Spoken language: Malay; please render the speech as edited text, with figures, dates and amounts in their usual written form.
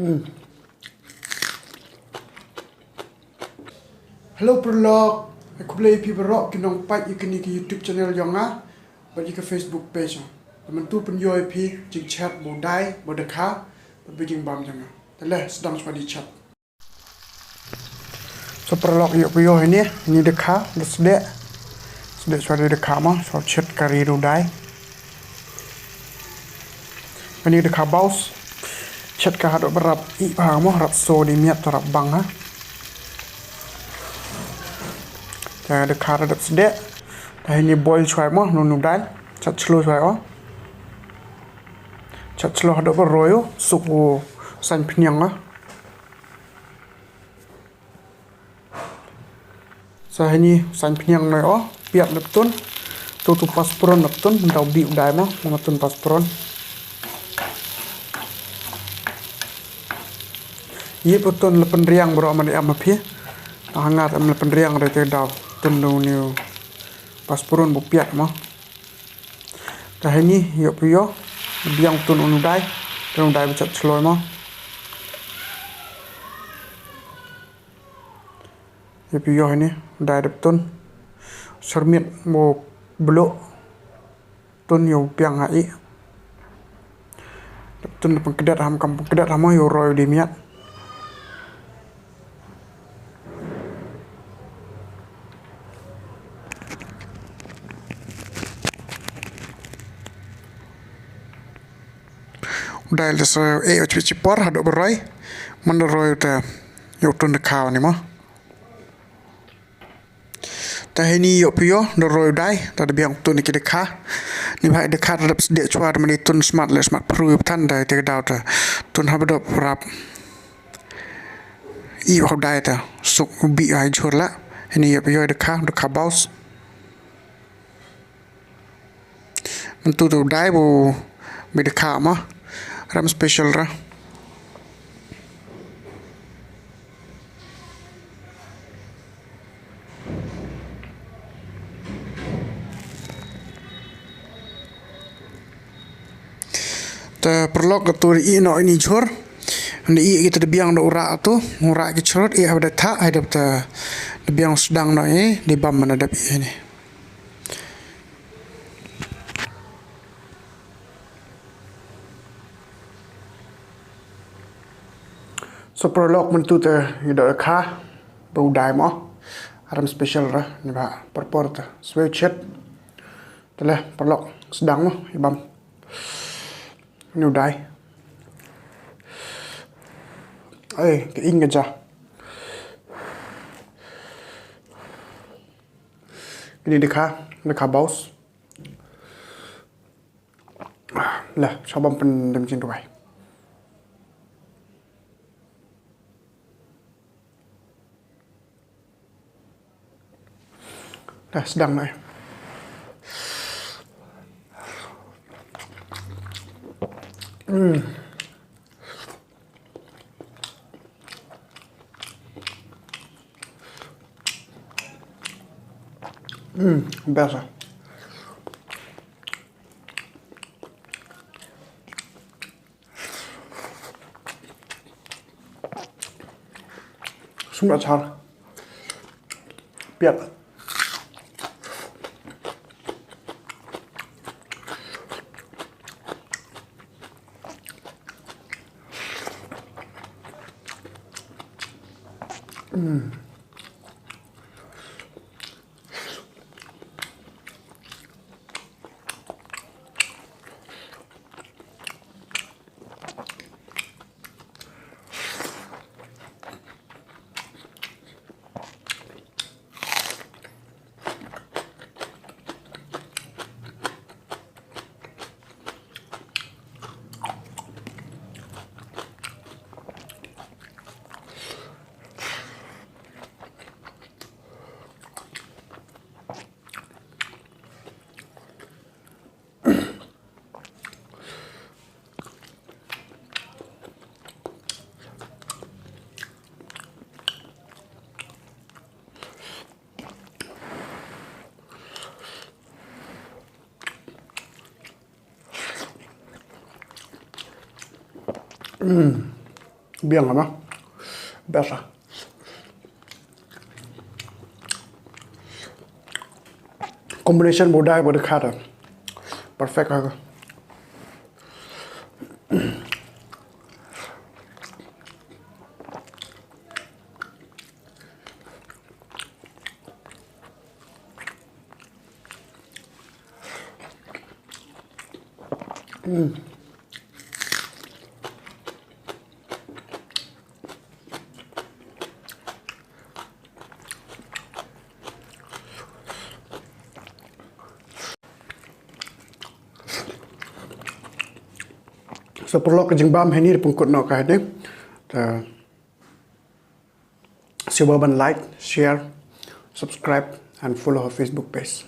Hello Prolog, aku play pi berok ke nong pat ikan ni ke YouTube channel yang ah, bagi ke Facebook page. Teman tu penjual pi jing chat bodai, bodekha, berbijing bam jangan. Telah sedang semua di chat. So Prolog yuk puyo ini dekha, sedek suara dekha mah, so chat kari rodai. Ini dekha baus, chat kah hadap berap i bah mah rat so di miat terap bang ha. Dekha hadap sedek. Dah ini boil chuai mah nunu dal, chat slow chuai oh. Chat slow hadap beroyo, sup san penyang ah. Saya ini san penyang mai oh, piat leptun, tu paspron leptun, mentau bi udai mah, mengatun paspron. Ia putun lepen riang bro aman am api, hangat am lepen riang dari tedau, tun niu paspron bu piat mah. Dah ini yuk puyo, biang tun unudai becak slow mah. Yuk puyo ini, dai leptun, sermit mau beluk, tun yuk piang hai. Leptun lepen kedat ham kampung kedat ham yuk roy di miat. Udah les cuci por hadap beroy, mana roy udah yuk tun dekau ni mah. Dah ini yuk puyo dah roy dai, dah biang tun iki dekha. Ni bahai dekha hadap sedek cuar mani tun smart pru tan dah tedau dah tun hadap rap. I bahau dai dah suk ubi ai jur lah. Ini yuk puyo dekha baus. Mentu tu dai bu dekha mah. Ram special ra. Ta perlok ketur i no ini jor. Andi i kita biang do ura tu, ura ki chorot i ada tha ada ta biang sedang no di bam mana ada ini. So prolog mentu te ida kha bau dai mo aram special ra ni ba perpor te switchet telah prolog sedang mo ibam ni dai ke ing aja ini dekha baus lah sabam pen dem cin tuai. Dah sedang nak. Best lah. Semua cara. Biar. Biang apa? Biasa. Combination Dai Bei Doh Kha perfect ha. So perlu ke jengbam ini pungkut nak kah ni. Siapa like, share, subscribe and follow our Facebook page.